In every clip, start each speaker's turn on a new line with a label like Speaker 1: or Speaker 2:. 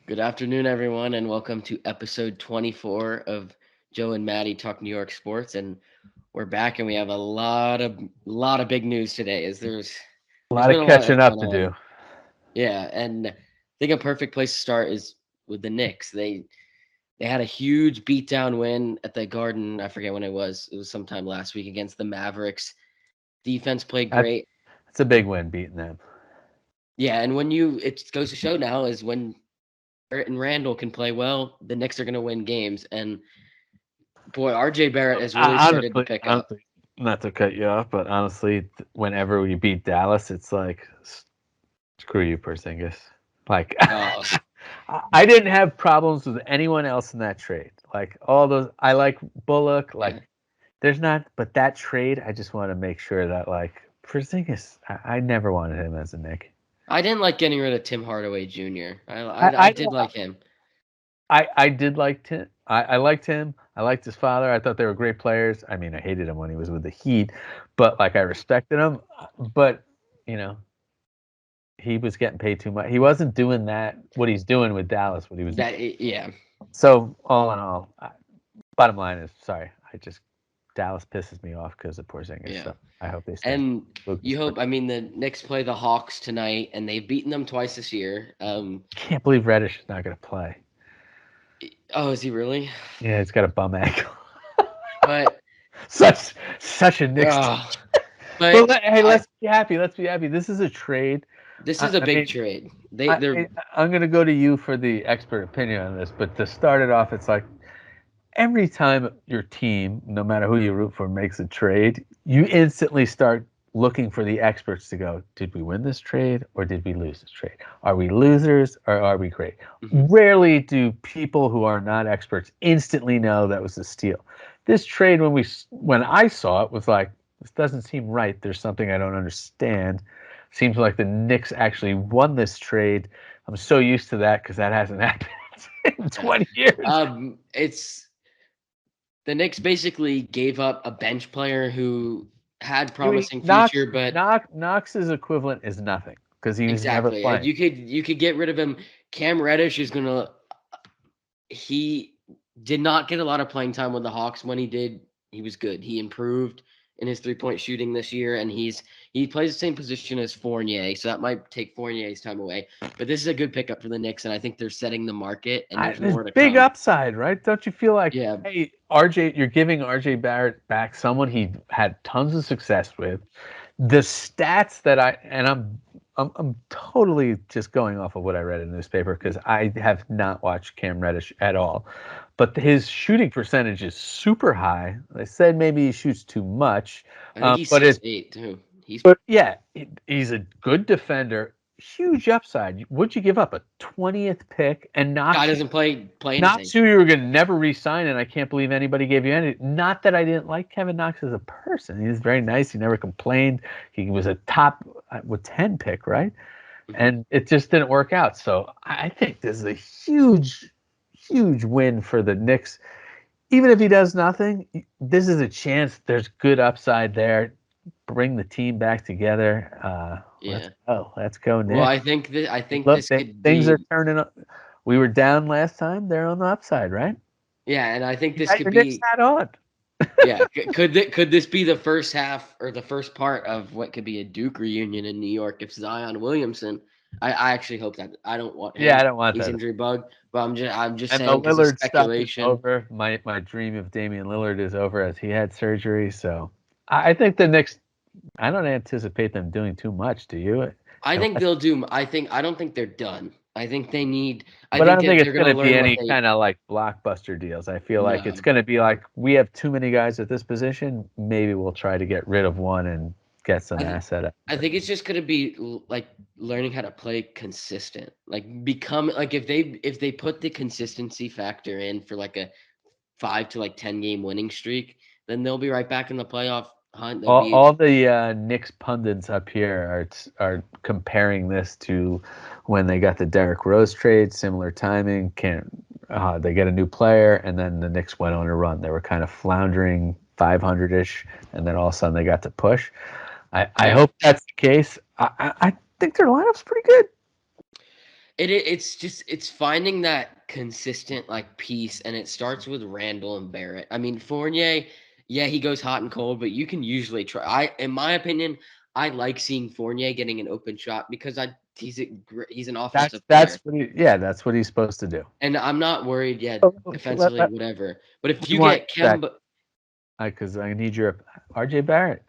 Speaker 1: Good afternoon, everyone, and welcome to episode 24 of Joe and Matty Talk New York Sports. And we're back, and we have a lot of big news today. As
Speaker 2: A
Speaker 1: there's
Speaker 2: lot
Speaker 1: been
Speaker 2: of
Speaker 1: a lot
Speaker 2: catching
Speaker 1: that's
Speaker 2: up
Speaker 1: gone
Speaker 2: to
Speaker 1: on.
Speaker 2: do.
Speaker 1: Yeah, and I think a perfect place to start is with the Knicks. They had a huge beatdown win at the Garden. I forget when it was. It was sometime last week against the Mavericks. Defense played
Speaker 2: That's
Speaker 1: great.
Speaker 2: that's a big win beating them.
Speaker 1: Yeah, and it goes to show now is when Barrett and Randall can play well, the Knicks are going to win games. And boy, RJ Barrett has really started to
Speaker 2: Honestly,
Speaker 1: pick up.
Speaker 2: honestly, not to cut you off, but honestly, whenever we beat Dallas, it's like screw you, Porzingis. Like
Speaker 1: Uh,
Speaker 2: I didn't have problems with anyone else in that trade. Like all those, I like Bullock.
Speaker 1: yeah,
Speaker 2: Like there's not, but that trade, I just want to make sure that like Porzingis, I never wanted him as a Nick.
Speaker 1: I didn't like getting rid of Tim Hardaway Jr. I
Speaker 2: I
Speaker 1: did like him.
Speaker 2: I did like Tim. I liked him. I liked his father. I thought they were great players. I mean, I hated him when he was with the Heat, but like I respected him. But you know, he was getting paid too much. He wasn't doing that. What he's doing with Dallas. What he was doing.
Speaker 1: Yeah,
Speaker 2: So all in all, bottom line is sorry. I just Dallas pisses me off because of Porzingis.
Speaker 1: yeah.
Speaker 2: So I hope they start.
Speaker 1: And
Speaker 2: Lucas,
Speaker 1: you hope. I mean, the Knicks play the Hawks tonight, and they've beaten them twice this year.
Speaker 2: can't believe Reddish is not going to play.
Speaker 1: Oh, is he really?
Speaker 2: Yeah, he's got a bum ankle.
Speaker 1: But
Speaker 2: such a Knicks.
Speaker 1: uh,
Speaker 2: But
Speaker 1: but
Speaker 2: hey,
Speaker 1: I
Speaker 2: let's be happy. Let's be happy. This is a trade.
Speaker 1: this
Speaker 2: I,
Speaker 1: is a
Speaker 2: I
Speaker 1: big
Speaker 2: mean,
Speaker 1: trade.
Speaker 2: I,
Speaker 1: They're
Speaker 2: I I'm gonna go to you for the expert opinion on this. But to start it off, it's like every time your team, no matter who you root for, makes a trade, you instantly start looking for the experts to go, did we win this trade or did we lose this trade? Are we losers or are we great?
Speaker 1: mhm.
Speaker 2: Rarely do people who are not experts instantly know that was a steal. This trade, when I saw it, was like, this doesn't seem right. There's something I don't understand. Seems like the Knicks actually won this trade. I'm so used to that because that hasn't happened in
Speaker 1: Yeah.
Speaker 2: 20 years.
Speaker 1: It's the Knicks basically gave up a bench player who had
Speaker 2: You mean
Speaker 1: promising future, but
Speaker 2: Knox's equivalent is nothing because he was never
Speaker 1: exactly. And
Speaker 2: playing.
Speaker 1: you could get rid of him. Cam Reddish is gonna he did not get a lot of playing time with the Hawks. When he did, he was good. He improved in his 3-point shooting this year, and he plays the same position as Fournier, so that might take Fournier's time away. But this is a good pickup for the Knicks, and I think they're setting the market, and there's
Speaker 2: There's
Speaker 1: more to
Speaker 2: big
Speaker 1: come.
Speaker 2: upside, right? Don't you feel like,
Speaker 1: Yeah,
Speaker 2: hey, RJ, you're giving RJ Barrett back, someone he had tons of success with. The stats that I'm totally just going off of what I read in the newspaper because I have not watched Cam Reddish at all. But his shooting percentage is super high. They said maybe he shoots too much,
Speaker 1: I think he's
Speaker 2: but it
Speaker 1: 6'8" too. He's
Speaker 2: But yeah, he's a good defender. Huge upside. Would you give up a 20th pick and
Speaker 1: guy doesn't play anything.
Speaker 2: Knox who you were going to never re-sign? And I can't believe anybody gave you any. Not that I didn't like Kevin Knox as a person. He was very nice. He never complained. He was a top with 10 pick, right?
Speaker 1: Mhm.
Speaker 2: And it just didn't work out. So I think this is a huge, huge win for the Knicks. Even if he does nothing, this is a chance. There's good upside there. Bring the team back together.
Speaker 1: Yeah.
Speaker 2: Let's go,
Speaker 1: Well,
Speaker 2: Nick.
Speaker 1: I think
Speaker 2: Look,
Speaker 1: this could
Speaker 2: things are
Speaker 1: be
Speaker 2: turning up. We were down last time. They're on the upside, right?
Speaker 1: yeah, and I think
Speaker 2: You
Speaker 1: this
Speaker 2: got
Speaker 1: could
Speaker 2: your Knicks
Speaker 1: be
Speaker 2: hat on.
Speaker 1: yeah. Could this be the first half or the first part of what could be a Duke reunion in New York if Zion Williamson? I actually hope that I don't want
Speaker 2: Yeah,
Speaker 1: him.
Speaker 2: I don't want
Speaker 1: He's
Speaker 2: that.
Speaker 1: injury bug, but I'm just
Speaker 2: And the
Speaker 1: saying because of
Speaker 2: Lillard stuff is
Speaker 1: speculation.
Speaker 2: over. My dream of Damian Lillard is over as he had surgery. So I think the Knicks. I don't anticipate them doing too much. Do you?
Speaker 1: I think
Speaker 2: Unless,
Speaker 1: they'll do. I don't think they're done. I think they need. I
Speaker 2: but I
Speaker 1: think
Speaker 2: don't think
Speaker 1: they're
Speaker 2: it's going
Speaker 1: gonna
Speaker 2: to be
Speaker 1: learn what
Speaker 2: any
Speaker 1: they
Speaker 2: kind of like blockbuster deals. I feel like it's
Speaker 1: no.
Speaker 2: going to be like we have too many guys at this position. Maybe we'll try to get rid of one and get some
Speaker 1: I th-
Speaker 2: asset out
Speaker 1: I
Speaker 2: of it.
Speaker 1: think it's just gonna be like learning how to play consistent. Like become like if they put the consistency factor in for like a 5 to 10 game winning streak, then they'll be right back in the playoff hunt. They'll be
Speaker 2: All the Knicks pundits up here are comparing this to when they got the Derrick Rose trade, similar timing. Can't they get a new player, and then the Knicks went on a run. They were kind of floundering 500-ish, and then all of a sudden they got to push. I
Speaker 1: yeah.
Speaker 2: hope that's the case. I think their lineup's pretty good.
Speaker 1: It's finding that consistent like piece, and it starts with Randall and Barrett. I mean, Fournier, yeah, he goes hot and cold, but you can usually try. In my opinion, I like seeing Fournier getting an open shot because he's an offensive player,
Speaker 2: That's what he's supposed to do.
Speaker 1: and I'm not worried yet
Speaker 2: So,
Speaker 1: defensively, whatever. But if you
Speaker 2: Rewind
Speaker 1: get
Speaker 2: back,
Speaker 1: Kemba,
Speaker 2: because I need your RJ Barrett.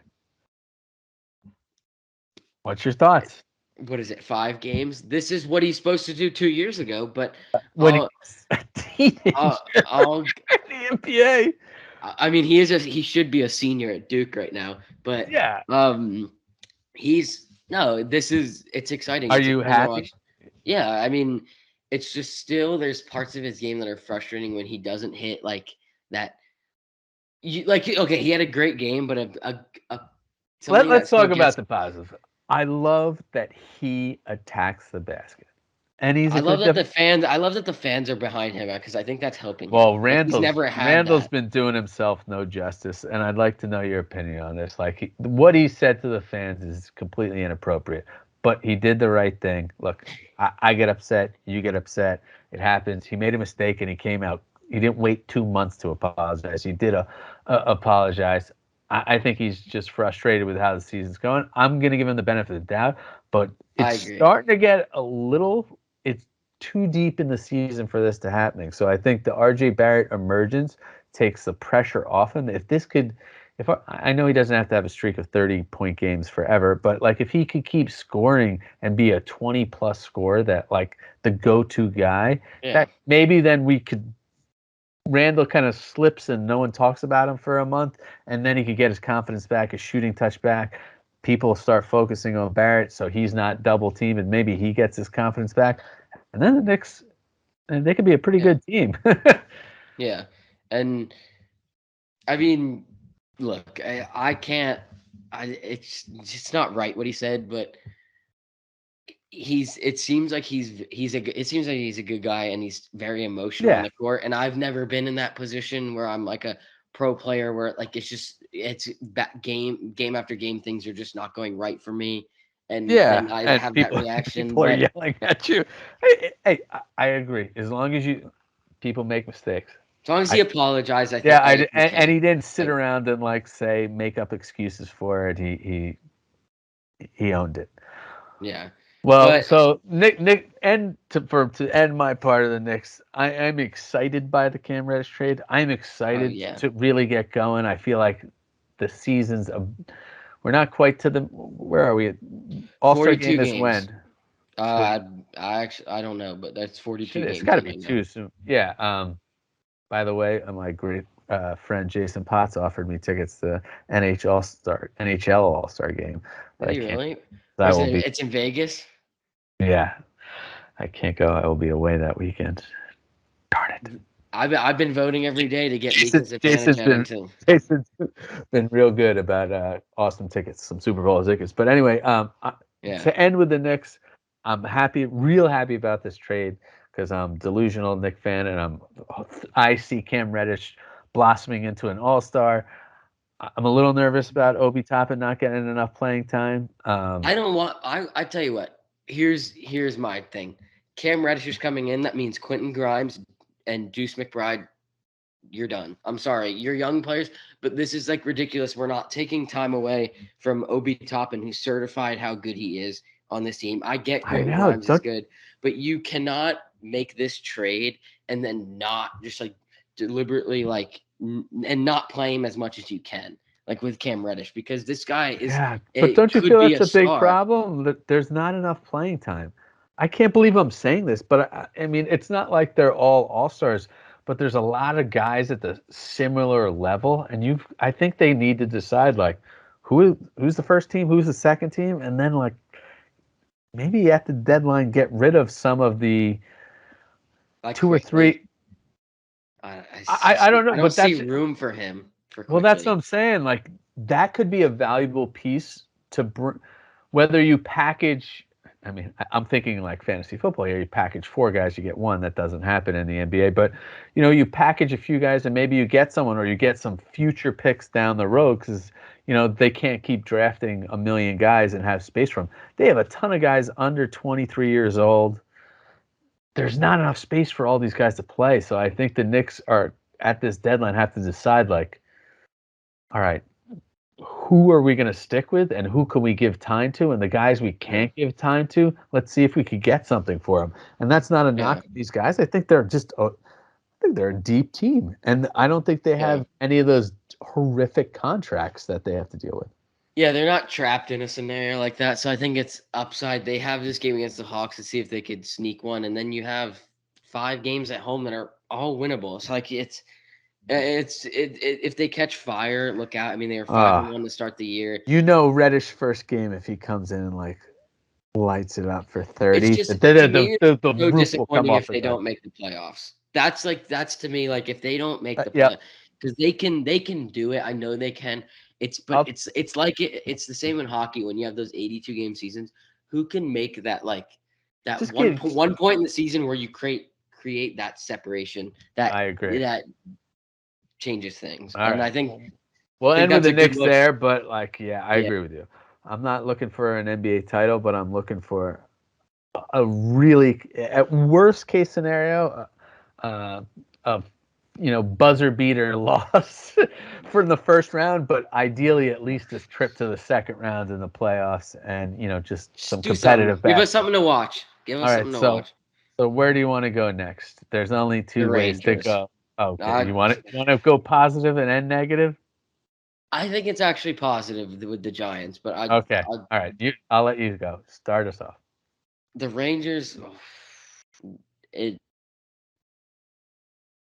Speaker 2: What's your thoughts?
Speaker 1: what is it, 5 games? This is what he's supposed to do 2 years ago, but
Speaker 2: When
Speaker 1: I'll,
Speaker 2: he's a teenager
Speaker 1: I'll
Speaker 2: in the NBA.
Speaker 1: I mean, he should be a senior at Duke right now, but
Speaker 2: Yeah.
Speaker 1: he's no. It's exciting.
Speaker 2: Are
Speaker 1: It's
Speaker 2: you
Speaker 1: exciting to watch.
Speaker 2: happy?
Speaker 1: Yeah, I mean, it's just still there's parts of his game that are frustrating when he doesn't hit like that. Okay, he had a great game, but something that
Speaker 2: Let's
Speaker 1: still
Speaker 2: talk about
Speaker 1: gets.
Speaker 2: the positive. I love that he attacks the basket, and he's
Speaker 1: I
Speaker 2: a
Speaker 1: love
Speaker 2: good
Speaker 1: that the fans. I love that the fans are behind him because I think that's helping him.
Speaker 2: Well,
Speaker 1: Like he's never had
Speaker 2: Randall's
Speaker 1: that.
Speaker 2: been doing himself no justice, and I'd like to know your opinion on this. Like what he said to the fans is completely inappropriate, but he did the right thing. Look, I get upset, you get upset. It happens. He made a mistake, and he came out. He didn't wait 2 months to apologize. He did apologize. I think he's just frustrated with how the season's going. I'm going to give him the benefit of the doubt, but
Speaker 1: I
Speaker 2: it's
Speaker 1: agree.
Speaker 2: starting to get a little. It's too deep in the season for this to happen. So I think the RJ Barrett emergence takes the pressure off him. If I know he doesn't have to have a streak of 30-point games forever, but like if he could keep scoring and be a 20+ scorer, that like the go-to guy,
Speaker 1: Yeah.
Speaker 2: that maybe then we could. Randall kind of slips and no one talks about him for a month, and then he could get his confidence back, his shooting touch back. People start focusing on Barrett, so he's not double teamed, and maybe he gets his confidence back. And then the Knicks, they could be a pretty good team.
Speaker 1: Yeah, and I mean, look, I can't. It's not right what he said, but it seems like it seems like he's a good guy and he's very emotional on
Speaker 2: Yeah,
Speaker 1: the court. And I've never been in that position where I'm like a pro player where like it's that game after game things are just not going right for me, and then
Speaker 2: yeah,
Speaker 1: I
Speaker 2: and
Speaker 1: have that
Speaker 2: people
Speaker 1: reaction.
Speaker 2: people are
Speaker 1: But
Speaker 2: yelling at you. Hey, I agree. As long as people make mistakes.
Speaker 1: as long as he
Speaker 2: I
Speaker 1: apologized,
Speaker 2: Yeah,
Speaker 1: I think he's
Speaker 2: and
Speaker 1: okay.
Speaker 2: he didn't sit
Speaker 1: Like,
Speaker 2: around and like say make up excuses for it. He owned it.
Speaker 1: yeah,
Speaker 2: Well,
Speaker 1: but
Speaker 2: so Nick, and to end my part of the Knicks, I am excited by the Cam Reddish trade. I'm
Speaker 1: oh
Speaker 2: excited
Speaker 1: yeah,
Speaker 2: to really get going. I feel like the we're not quite to the where are we? All-Star
Speaker 1: 42
Speaker 2: game is
Speaker 1: games.
Speaker 2: when?
Speaker 1: I actually I don't know, but that's 42
Speaker 2: It's
Speaker 1: games
Speaker 2: got to
Speaker 1: in
Speaker 2: be
Speaker 1: right now.
Speaker 2: too soon. Yeah. By the way, my great friend Jason Potts offered me tickets to NHL All-Star game, but
Speaker 1: Did
Speaker 2: I
Speaker 1: he
Speaker 2: can't.
Speaker 1: really?
Speaker 2: I
Speaker 1: Was
Speaker 2: will
Speaker 1: it?
Speaker 2: be.
Speaker 1: It's in Vegas.
Speaker 2: Yeah, I can't go. I will be away that weekend. Darn it.
Speaker 1: I've been voting every day to get
Speaker 2: Jason,
Speaker 1: Mika
Speaker 2: Jason's
Speaker 1: Zibanejad
Speaker 2: been
Speaker 1: into.
Speaker 2: Jason's been real good about awesome tickets, some Super Bowl tickets. But anyway,
Speaker 1: Yeah,
Speaker 2: to end with the Knicks, I'm happy, real happy about this trade because I'm delusional Knick fan, and I see Cam Reddish blossoming into an All-Star. I'm a little nervous about Obi Toppin not getting enough playing time.
Speaker 1: I don't want. I tell you what. Here's my thing. Cam Reddish is coming in. That means Quentin Grimes and Deuce McBride. You're done. I'm sorry. You're young players, but this is like ridiculous. We're not taking time away from Obi Toppin, who's certified how good he is on this team. I get
Speaker 2: I
Speaker 1: Quentin
Speaker 2: know.
Speaker 1: Grimes is good, but you cannot make this trade and then not just like deliberately and not play him as much as you can, like with Cam Reddish, because this guy
Speaker 2: Yeah, but
Speaker 1: it
Speaker 2: don't you
Speaker 1: could
Speaker 2: feel
Speaker 1: be
Speaker 2: that's
Speaker 1: a
Speaker 2: a big
Speaker 1: star.
Speaker 2: problem? That there's not enough playing time. I can't believe I'm saying this, but I mean, it's not like they're all stars, but there's a lot of guys at the similar level, and I think they need to decide like who's the first team, who's the second team, and then like maybe at the deadline get rid of some of the
Speaker 1: Like
Speaker 2: two or
Speaker 1: quickly.
Speaker 2: three. I don't know,
Speaker 1: I don't
Speaker 2: but
Speaker 1: see
Speaker 2: that's
Speaker 1: room for him for
Speaker 2: well, that's what
Speaker 1: quickly.
Speaker 2: I'm saying. Like that could be a valuable piece to bring, whether you package. I mean, I'm thinking like fantasy football here. You package 4 guys, you get one. That doesn't happen in the NBA. But you package a few guys, and maybe you get someone, or you get some future picks down the road because they can't keep drafting a million guys and have space for them. They have a ton of guys under 23 years old. there's not enough space for all these guys to play. So I think the Knicks are at this deadline have to decide like, all right, who are we going to stick with and who can we give time to? And the guys we can't give time to, let's see if we could get something for them. And that's not a knock at these guys. I think they're a deep team. And I don't think they have any of those horrific contracts that they have to deal with.
Speaker 1: Yeah, they're not trapped in a scenario like that. So I think it's upside. They have this game against the Hawks to see if they could sneak one. And then you have 5 games at home that are all winnable. So like if they catch fire, look out. I mean, they were 5-1 to start the year.
Speaker 2: You know, Reddish first game, if he comes in and like lights it up for 30,
Speaker 1: it's just
Speaker 2: the
Speaker 1: so
Speaker 2: roof will come off
Speaker 1: if they don't make the playoffs. That's to me like if they don't make the
Speaker 2: yeah.
Speaker 1: because they can do it. I know they can. It's like it's the same in hockey when you have those 82 game seasons. Who can make that one point in the season where you create that separation that
Speaker 2: I agree
Speaker 1: that changes things.
Speaker 2: All
Speaker 1: and
Speaker 2: right.
Speaker 1: I think
Speaker 2: we'll end with the Knicks
Speaker 1: look.
Speaker 2: there, but like I agree with you. I'm not looking for an NBA title, but I'm looking for a really at worst case scenario of buzzer beater loss for the first round, but ideally at least a trip to the second round in the playoffs and just some competitive
Speaker 1: Give us something to watch. Give us something to watch.
Speaker 2: So where do you want to go next? There's only 2 ways to go. Okay, you want to go positive and end negative?
Speaker 1: I think it's actually positive with the Giants, but
Speaker 2: all right. I'll let you go. Start us off.
Speaker 1: The Rangers,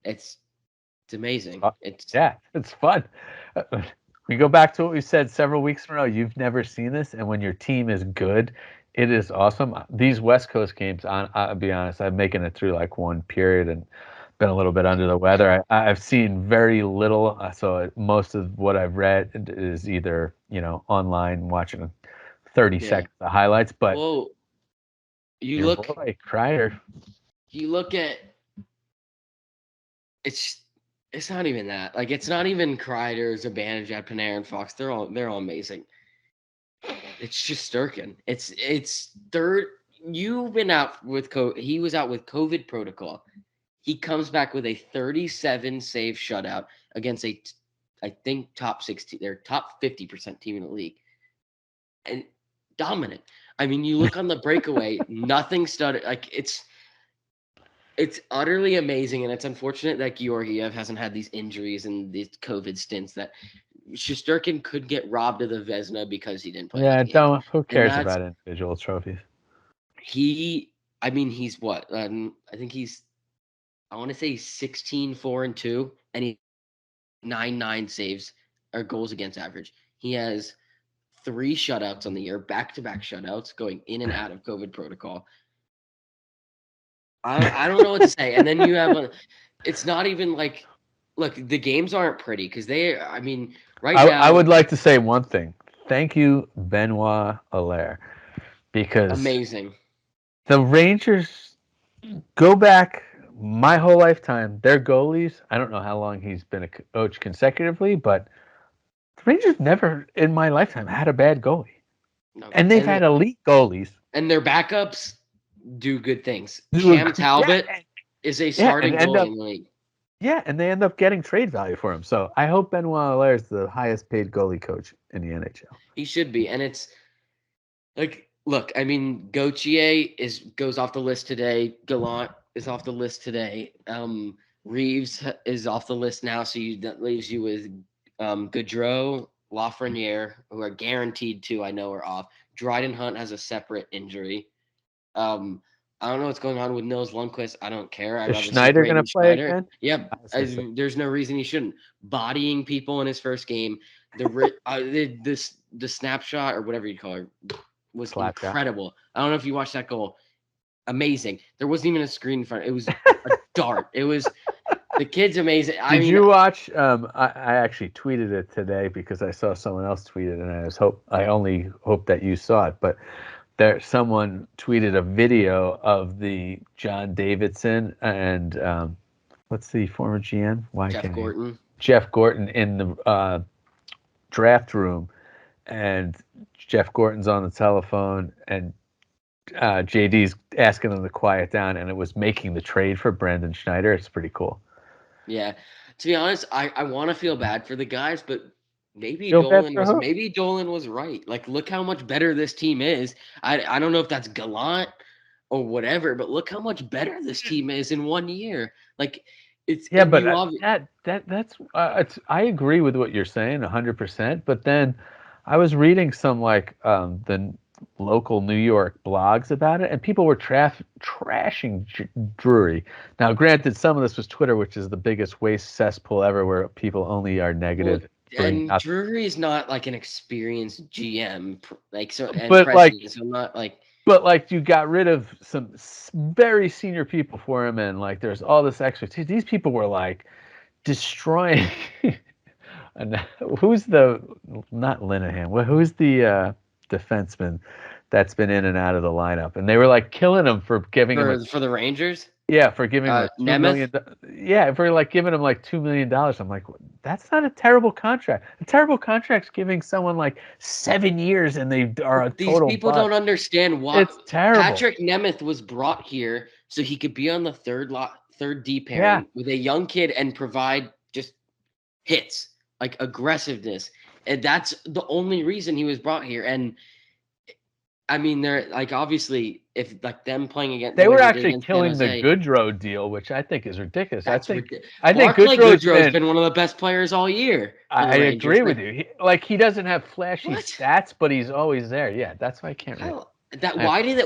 Speaker 1: it's amazing.
Speaker 2: It's fun. We go back to what we said several weeks in a row. You've never seen this, and when your team is good, it is awesome. These West Coast games, I'll be honest, I'm making it through like one period and been a little bit under the weather. I've seen very little, so most of what I've read is either online watching 30 seconds of highlights. But you look like Kreider.
Speaker 1: You look at it's not even that. Like it's not even Kreider, Zibanejad, Panarin, and Fox. They're all amazing. It's just Sturkin. It's third. You've been out with he was out with COVID protocol. He comes back with a 37 save shutout against I think top 16, they're top 50% team in the league. And dominant. I mean, you look on the breakaway, nothing studded. Like it's utterly amazing, and it's unfortunate that Georgiev hasn't had these injuries and these COVID stints that Shesterkin could get robbed of the Vezina because he didn't play.
Speaker 2: Yeah, who cares about individual trophies?
Speaker 1: He's what? I think he's, I want to say 16-4-2, and he 9 saves or goals against average. He has 3 shutouts on the year, back-to-back shutouts, going in and out of COVID protocol. I don't know what to say. And then you have it's not even like, look, the games aren't pretty because now.
Speaker 2: I would like to say one thing. Thank you, Benoit Allaire, because
Speaker 1: amazing.
Speaker 2: The Rangers go back my whole lifetime. Their goalies, I don't know how long he's been a coach consecutively, but the Rangers never in my lifetime had a bad goalie. No. And they've had elite goalies.
Speaker 1: And their backups do good things. Cam Talbot is a starting goalie in the league.
Speaker 2: Yeah, and they end up getting trade value for him. So I hope Benoit Allaire is the highest paid goalie coach in the NHL.
Speaker 1: He should be. And it's like, look, Gauthier goes off the list today. Gallant is off the list today. Reeves is off the list now. So that leaves you with Gaudreau, Lafreniere, who are guaranteed to, I know, are off. Dryden Hunt has a separate injury. I don't know what's going on with Nils Lundqvist. I don't care.
Speaker 2: Is Schneider going to play again?
Speaker 1: Yeah, there's no reason he shouldn't. Bodying people in his first game, the snapshot or whatever you call it was incredible. I don't know if you watched that goal. Amazing. There wasn't even a screen in front. It was a dart. It was the kid's amazing.
Speaker 2: Did you watch? I actually tweeted it today because I saw someone else tweet it, and I only hope that you saw it, but. Someone tweeted a video of the John Davidson and what's the former GM? Jeff Gorton in the draft room, and Jeff Gorton's on the telephone, and JD's asking them to quiet down, and it was making the trade for Brandon Schneider. It's pretty cool.
Speaker 1: Yeah. To be honest, I want to feel bad for the guys, but
Speaker 2: Feel bad for who?
Speaker 1: maybe Dolan was right. Like, look how much better this team is. I don't know if that's gallant or whatever, but look how much better this team is in 1 year. Like, it's
Speaker 2: Yeah,
Speaker 1: and
Speaker 2: but
Speaker 1: you obviously
Speaker 2: that's it's. I agree with what you're saying 100%. But then I was reading some like the local New York blogs about it, and people were trashing Drury. Now, granted, some of this was Twitter, which is the biggest waste cesspool ever, where people only are
Speaker 1: well,
Speaker 2: negative, bring
Speaker 1: and
Speaker 2: nothing.
Speaker 1: Drury's not like an experienced GM, like so, and
Speaker 2: But like
Speaker 1: president. So not like
Speaker 2: But like you got rid of some very senior people for him, and like there's all this expertise. These people were like destroying. And who's the not Linehan? Who's the defenseman that's been in and out of the lineup? And they were like killing him for giving him a
Speaker 1: for the Rangers.
Speaker 2: for giving him a
Speaker 1: Nemeth.
Speaker 2: for like giving him like $2 million. I'm like, that's not a terrible contract. A terrible contract's giving someone like 7 years and they are a
Speaker 1: These
Speaker 2: total
Speaker 1: people don't
Speaker 2: bust.
Speaker 1: understand why
Speaker 2: It's terrible.
Speaker 1: Patrick Nemeth was brought here so he could be on the third D
Speaker 2: Yeah.
Speaker 1: pairing with a young kid and provide just hits, like aggressiveness. And that's the only reason he was brought here. And I mean, they're like obviously if like them playing against
Speaker 2: They
Speaker 1: the way
Speaker 2: were
Speaker 1: they did
Speaker 2: actually
Speaker 1: against San
Speaker 2: killing the
Speaker 1: Jose,
Speaker 2: Goodrow deal, which I think is ridiculous.
Speaker 1: that's ridiculous.
Speaker 2: I think
Speaker 1: Barclay
Speaker 2: Goodrow's
Speaker 1: Goodrow has
Speaker 2: been.
Speaker 1: been one of the best players all year for the
Speaker 2: I
Speaker 1: Rangers.
Speaker 2: agree with
Speaker 1: Like
Speaker 2: you. He doesn't have flashy
Speaker 1: what?
Speaker 2: stats, but he's always there. Yeah, that's why I can't read.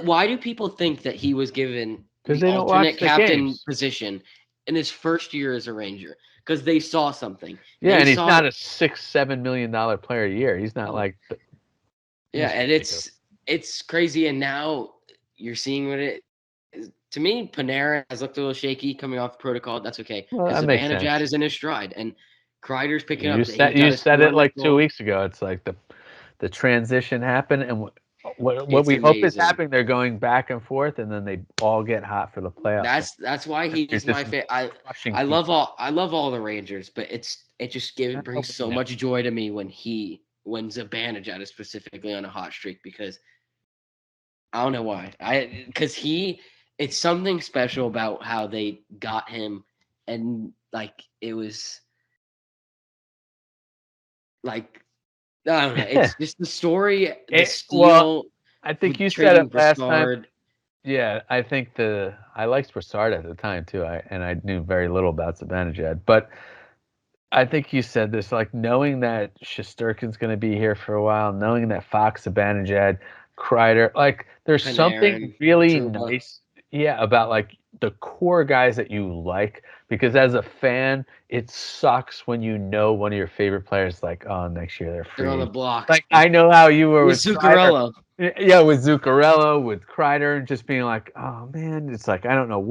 Speaker 1: Why do people think that he was given
Speaker 2: Because
Speaker 1: the
Speaker 2: they don't watch
Speaker 1: alternate
Speaker 2: the
Speaker 1: captain
Speaker 2: games.
Speaker 1: position in his first year as a Ranger? Because they saw something.
Speaker 2: Yeah,
Speaker 1: They
Speaker 2: and he's
Speaker 1: saw
Speaker 2: not a $6-7 million player a year. He's not
Speaker 1: oh,
Speaker 2: like.
Speaker 1: yeah,
Speaker 2: He's
Speaker 1: and
Speaker 2: ridiculous.
Speaker 1: it's crazy. And now you're seeing what it is. To me, Panarin has looked a little shaky coming off protocol. That's okay
Speaker 2: Well,
Speaker 1: because
Speaker 2: that makes
Speaker 1: Zibanejad
Speaker 2: sense.
Speaker 1: is in his stride and Kreider's picking
Speaker 2: You
Speaker 1: up. He
Speaker 2: said
Speaker 1: got
Speaker 2: you
Speaker 1: his
Speaker 2: said it
Speaker 1: 400th
Speaker 2: like two
Speaker 1: goal.
Speaker 2: weeks ago. It's like the transition happened, and what
Speaker 1: It's
Speaker 2: we hope is
Speaker 1: amazing.
Speaker 2: happening. They're going back and forth, and then they all get hot for the playoffs.
Speaker 1: That's why
Speaker 2: You're
Speaker 1: he's my
Speaker 2: just
Speaker 1: favorite.
Speaker 2: crushing
Speaker 1: I love
Speaker 2: people.
Speaker 1: all the Rangers, but it just
Speaker 2: Oh,
Speaker 1: brings
Speaker 2: we
Speaker 1: so
Speaker 2: know.
Speaker 1: much joy to me when Zibanejad is specifically on a hot streak because I don't know why. Because it's something special about how they got him, and like it was like I don't know. It's just the story, the
Speaker 2: Well,
Speaker 1: steal
Speaker 2: I think
Speaker 1: with
Speaker 2: you said
Speaker 1: trading
Speaker 2: it last time.
Speaker 1: Broussard.
Speaker 2: Yeah, I think I liked Broussard at the time too. I knew very little about Zibanejad, but I think you said this like knowing that Shesterkin's going to be here for a while, knowing that Fox, Zibanejad, Kreider, like there's something
Speaker 1: Panarin,
Speaker 2: really
Speaker 1: Trouba.
Speaker 2: nice, yeah, about like the core guys that you like. Because as a fan, it sucks when you know one of your favorite players like, oh, next year they're
Speaker 1: They're on
Speaker 2: free
Speaker 1: the
Speaker 2: agent.
Speaker 1: blocks
Speaker 2: Like I know how you were
Speaker 1: with
Speaker 2: with Kreider.
Speaker 1: Zuccarello.
Speaker 2: Yeah, with Zuccarello, with Kreider, just being like, oh man, it's like I don't know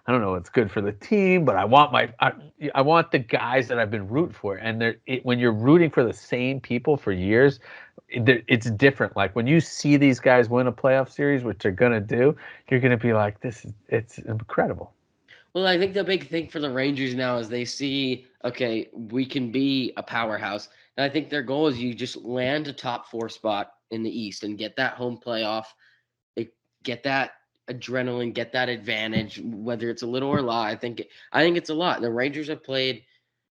Speaker 2: I don't know what's good for the team, but I want the guys that I've been rooting for. And when you're rooting for the same people for years, it's different. Like when you see these guys win a playoff series, which they're gonna do, you're gonna be like, it's incredible.
Speaker 1: Well, I think the big thing for the Rangers now is they see, okay, we can be a powerhouse. And I think their goal is you just land a top four spot in the East and get that home playoff, get that adrenaline, get that advantage, whether it's a little or a lot. I think it's a lot. The Rangers have played,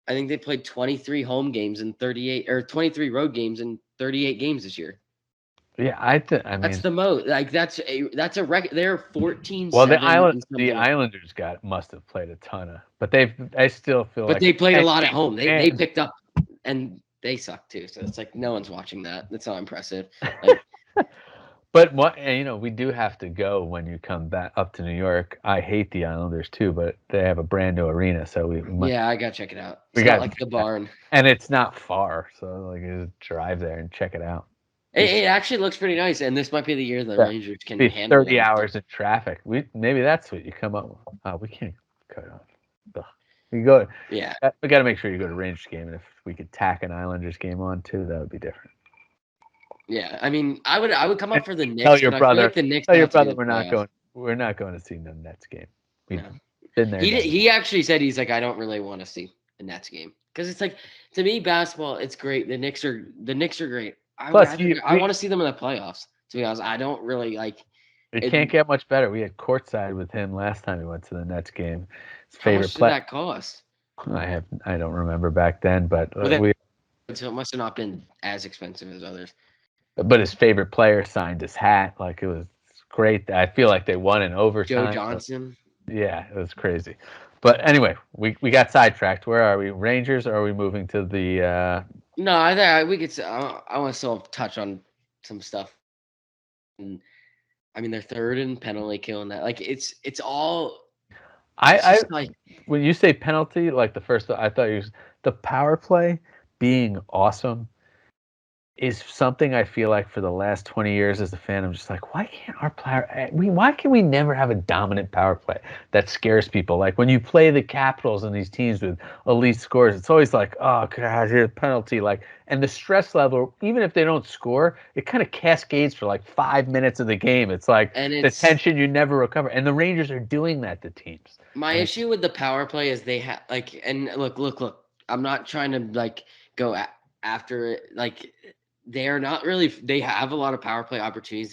Speaker 1: I think they played 23 home games and 38 or 23 road games in 38 games this year.
Speaker 2: Yeah, I
Speaker 1: That's
Speaker 2: mean,
Speaker 1: the most. Like that's a record. They're 14,
Speaker 2: well,
Speaker 1: 7 and
Speaker 2: the
Speaker 1: something.
Speaker 2: Islanders must have played a ton of, but I still feel
Speaker 1: But
Speaker 2: like
Speaker 1: they played a
Speaker 2: 10
Speaker 1: lot at
Speaker 2: games
Speaker 1: home. They
Speaker 2: and
Speaker 1: picked up and they suck too. So it's like no one's watching that. That's not impressive. Like
Speaker 2: But we do have to go when you come back up to New York. I hate the Islanders too, but they have a brand new arena, so
Speaker 1: yeah, I gotta check it out.
Speaker 2: we
Speaker 1: It's not
Speaker 2: got to
Speaker 1: like the
Speaker 2: check it out.
Speaker 1: barn.
Speaker 2: And it's not far, so like you just drive there and check it out. Be,
Speaker 1: It actually looks pretty nice, and this might be the year the
Speaker 2: yeah,
Speaker 1: Rangers can
Speaker 2: be
Speaker 1: handle
Speaker 2: 30
Speaker 1: them.
Speaker 2: hours in traffic. Maybe that's what you come up with. Oh, we can't cut off. Ugh. You go.
Speaker 1: Yeah,
Speaker 2: We got to make sure you go to Rangers game, and if we could tack an Islanders game on too, that would be different.
Speaker 1: yeah. I mean, I would come
Speaker 2: And
Speaker 1: up for the
Speaker 2: tell
Speaker 1: Knicks,
Speaker 2: your
Speaker 1: but I feel
Speaker 2: brother,
Speaker 1: like the Knicks
Speaker 2: tell your
Speaker 1: have to do
Speaker 2: brother
Speaker 1: the
Speaker 2: we're not
Speaker 1: playoffs.
Speaker 2: going. We're not going to see the Nets game. We've
Speaker 1: No,
Speaker 2: been there, done that.
Speaker 1: he actually said he's like I don't really want to see the Nets game because it's like to me basketball it's great. The Knicks are great.
Speaker 2: Plus,
Speaker 1: I want to see them in the playoffs. To be honest, I don't really like.
Speaker 2: It can't get much better. We had courtside with him last time we went to the Nets game. His
Speaker 1: How
Speaker 2: favorite
Speaker 1: much did that cost?
Speaker 2: I don't remember back then, but
Speaker 1: Well, so it must have not been as expensive as others.
Speaker 2: but his favorite player signed his hat. Like it was great. I feel like they won in
Speaker 1: Joe
Speaker 2: overtime.
Speaker 1: Johnson.
Speaker 2: Yeah, it was crazy. But anyway, we got sidetracked. Where are we? Rangers, or are we moving to the
Speaker 1: No, I think we could. I want to still touch on some stuff. And I mean, they're third in penalty kill and that. Like it's all. It's
Speaker 2: I
Speaker 1: just like
Speaker 2: when you say penalty, like the first I thought you was the power play being awesome is something I feel like for the last 20 years as a fan, I'm just like, why can't our player, why can we never have a dominant power play that scares people? Like when you play the Capitals and these teams with elite scores, it's always like, oh God, here's a penalty. Like, and the stress level, even if they don't score, it kind of cascades for like 5 minutes of the game. It's like
Speaker 1: and
Speaker 2: the
Speaker 1: it's
Speaker 2: tension you never recover. And the Rangers are doing that to teams.
Speaker 1: my
Speaker 2: And
Speaker 1: issue with the power play is they have like and look. I'm not trying to like go after it. Like they are not really. They have a lot of power play opportunities.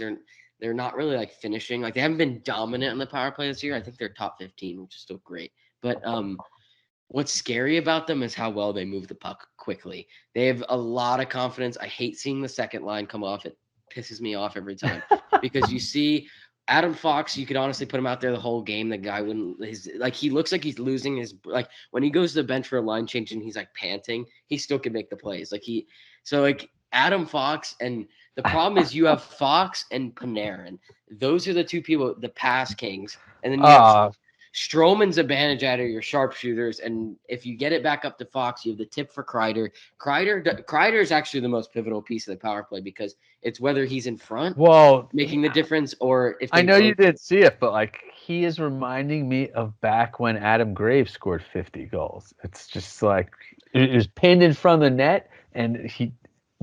Speaker 1: They're not really like finishing. Like they haven't been dominant in the power play this year. I think they're top 15, which is still great. But what's scary about them is how well they move the puck quickly. They have a lot of confidence. I hate seeing the second line come off. It pisses me off every time because you see Adam Fox, you could honestly put him out there the whole game. The guy wouldn't he looks like he's losing his like when he goes to the bench for a line change and he's like panting, he still can make the plays. Like Adam Fox, and the problem is you have Fox and Panarin. Those are the two people, the pass kings. And then you have
Speaker 2: uh,
Speaker 1: Stroman's advantage out of your sharpshooters, and if you get it back up to Fox, you have the tip for Kreider. Kreider is actually the most pivotal piece of the power play because it's whether he's in front
Speaker 2: well,
Speaker 1: making the difference or if
Speaker 2: I
Speaker 1: they
Speaker 2: know you
Speaker 1: rotate.
Speaker 2: didn't see it, but like he is reminding me of back when Adam Graves scored 50 goals. It's just like it was pinned in front of the net and he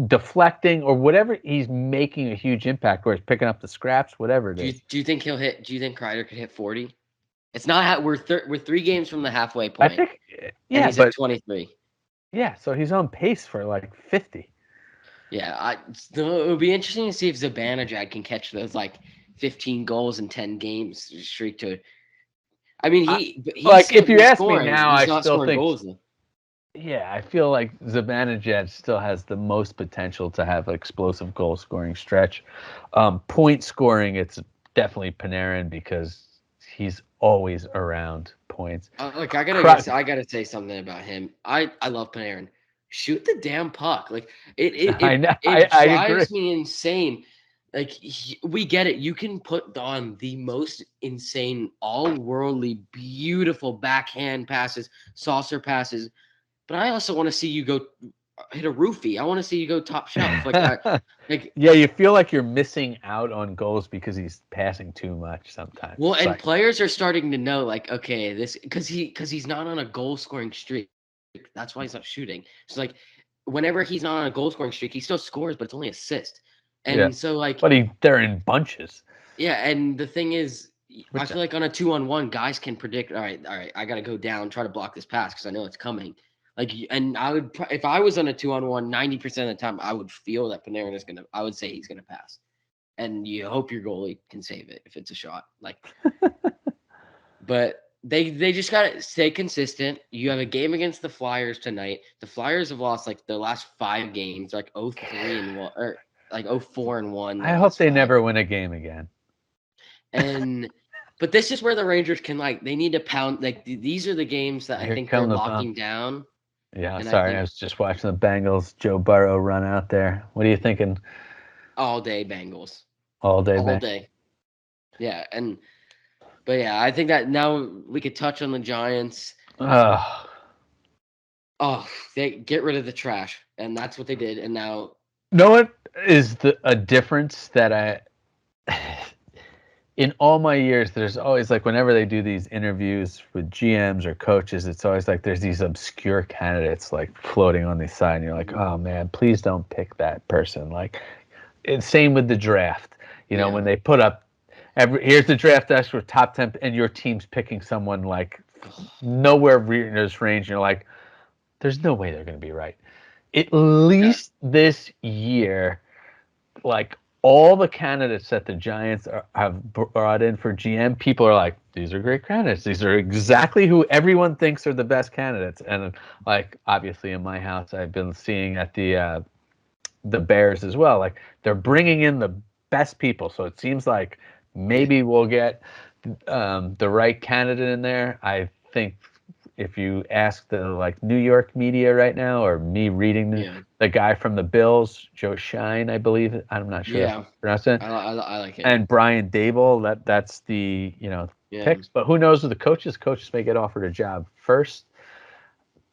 Speaker 2: deflecting or whatever. He's making a huge impact where he's picking up the scraps, whatever it is.
Speaker 1: Do you think he'll hit? Do you think Kreider could hit 40? It's not we're 3 games from the halfway
Speaker 2: I
Speaker 1: point,
Speaker 2: think,
Speaker 1: and
Speaker 2: yeah,
Speaker 1: he's at
Speaker 2: but
Speaker 1: 23.
Speaker 2: yeah, so he's on pace for like 50.
Speaker 1: Yeah, it would be interesting to see if Zibanejad can catch those like 15 goals in 10 games streak to. I mean,
Speaker 2: I,
Speaker 1: he's
Speaker 2: like if you
Speaker 1: he's
Speaker 2: ask me
Speaker 1: scoring.
Speaker 2: now,
Speaker 1: He's
Speaker 2: I
Speaker 1: not
Speaker 2: still
Speaker 1: scoring
Speaker 2: think,
Speaker 1: goals though.
Speaker 2: yeah, I feel like Zibanejad still has the most potential to have explosive goal scoring stretch. Point scoring, it's definitely Panarin because he's always around points.
Speaker 1: Look,
Speaker 2: Cro-
Speaker 1: I gotta say something about him. I love Panarin. Shoot the damn puck. Like it it
Speaker 2: I
Speaker 1: it,
Speaker 2: know,
Speaker 1: it
Speaker 2: I agree.
Speaker 1: drives me insane. Like we get it. You can put on the most insane, all worldly, beautiful backhand passes, saucer passes, but I also want to see you go hit a roofie. I want to see you go top shelf. Like
Speaker 2: Yeah, you feel like you're missing out on goals because he's passing too much sometimes.
Speaker 1: well,
Speaker 2: It's
Speaker 1: and
Speaker 2: like,
Speaker 1: players are starting to know, like, okay, this because he's not on a goal scoring streak. That's why he's not shooting. So like, whenever he's not on a goal scoring streak, he still scores, but it's only assist.
Speaker 2: yeah,
Speaker 1: And so like,
Speaker 2: but they're in bunches.
Speaker 1: yeah. And the thing is, I
Speaker 2: Which
Speaker 1: feel like on a 2-on-1, guys can predict. All right, I gotta go down, try to block this pass because I know it's coming. Like, and I would if I was on a 2-on-1, 90% of the time, I would feel that Panarin is gonna. I would say he's gonna pass, and you hope your goalie can save it if it's a shot. Like. But they just got to stay consistent. You have a game against the Flyers tonight. The Flyers have lost like their last 5 games, like 0-3-1 or like 0-4-1
Speaker 2: I
Speaker 1: their
Speaker 2: hope
Speaker 1: last
Speaker 2: they
Speaker 1: five.
Speaker 2: never win a game again.
Speaker 1: And but this is where the Rangers can like they need to pound like these are the games that I
Speaker 2: Here
Speaker 1: think they're
Speaker 2: come the bump.
Speaker 1: locking down.
Speaker 2: Yeah,
Speaker 1: And I
Speaker 2: sorry, I
Speaker 1: think
Speaker 2: was just watching the Bengals, Joe Burrow run out there. What are you thinking?
Speaker 1: all day Bengals.
Speaker 2: All day,
Speaker 1: All
Speaker 2: man.
Speaker 1: day. Yeah, but yeah, I think that now we could touch on the Giants.
Speaker 2: Oh,
Speaker 1: Oh, they get rid of the trash, and that's what they did. And now
Speaker 2: know what is a difference that in all my years, there's always like whenever they do these interviews with GMs or coaches, it's always like there's these obscure candidates like floating on the side, and you're like, oh man, please don't pick that person. Like, it's same with the draft. You know,
Speaker 1: yeah.
Speaker 2: when they put up here's the draft extra top 10, and your team's picking someone like nowhere in this range, and you're like, there's no way they're going to be right. At
Speaker 1: Yeah.
Speaker 2: least this year, like all the candidates that the Giants have brought in for GM, people are like, these are great candidates. These are exactly who everyone thinks are the best candidates. And like, obviously in my house, I've been seeing at the Bears as well. Like they're bringing in the best people. So it seems like maybe we'll get the right candidate in there. I think if you ask the like New York media right now, or me reading the guy from the Bills, Joe Shine, I believe. I'm not sure if I'm pronouncing it.
Speaker 1: I like it.
Speaker 2: And Brian Dable, that's the picks. But who knows with the coaches? Coaches may get offered a job first.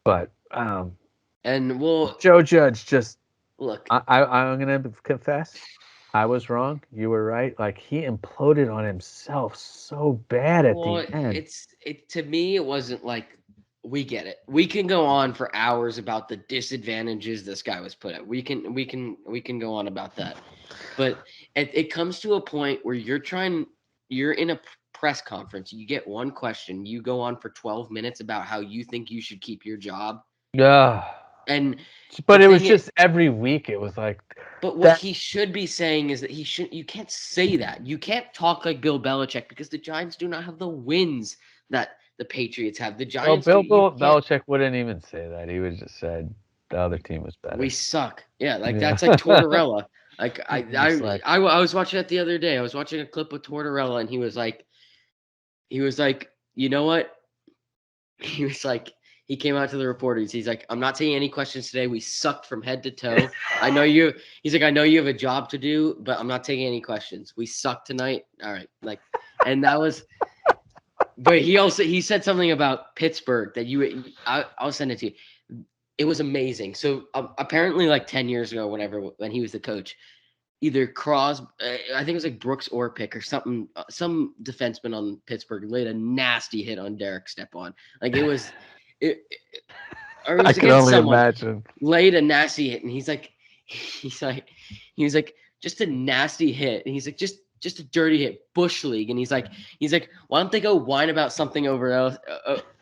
Speaker 2: But
Speaker 1: and well,
Speaker 2: Joe Judge just
Speaker 1: look.
Speaker 2: I'm gonna confess, I was wrong. You were right. Like he imploded on himself so bad at the end.
Speaker 1: To me, it wasn't like we get it. We can go on for hours about the disadvantages this guy was put at. We can go on about that. But it comes to a point where you're in a press conference. You get one question. You go on for 12 minutes about how you think you should keep your job.
Speaker 2: Yeah.
Speaker 1: And
Speaker 2: but it was just every week. It was like.
Speaker 1: But what he should be saying is that you can't say that. You can't talk like Bill Belichick because the Giants do not have the wins that the Patriots have. The Giants
Speaker 2: Bill Belichick wouldn't even say that. He would just said the other team was better.
Speaker 1: We suck. Yeah, that's like Tortorella. Like I was watching that the other day. I was watching a clip of Tortorella, and he was like, you know what? He was like, he came out to the reporters. He's like, I'm not taking any questions today. We sucked from head to toe. I know you. He's like, I know you have a job to do, but I'm not taking any questions. We sucked tonight. All right, and that was. But he said something about Pittsburgh that I'll send it to you. It was amazing. So apparently, like 10 years ago, whenever when he was the coach, either I think it was like Brooks Orpik or something, some defenseman on Pittsburgh laid a nasty hit on Derek Stepan. Like it was
Speaker 2: I can only imagine.
Speaker 1: Laid a nasty hit, and he was like, just a nasty hit. And he's like, just a dirty hit, bush league. And he's like, why don't they go whine about something over else?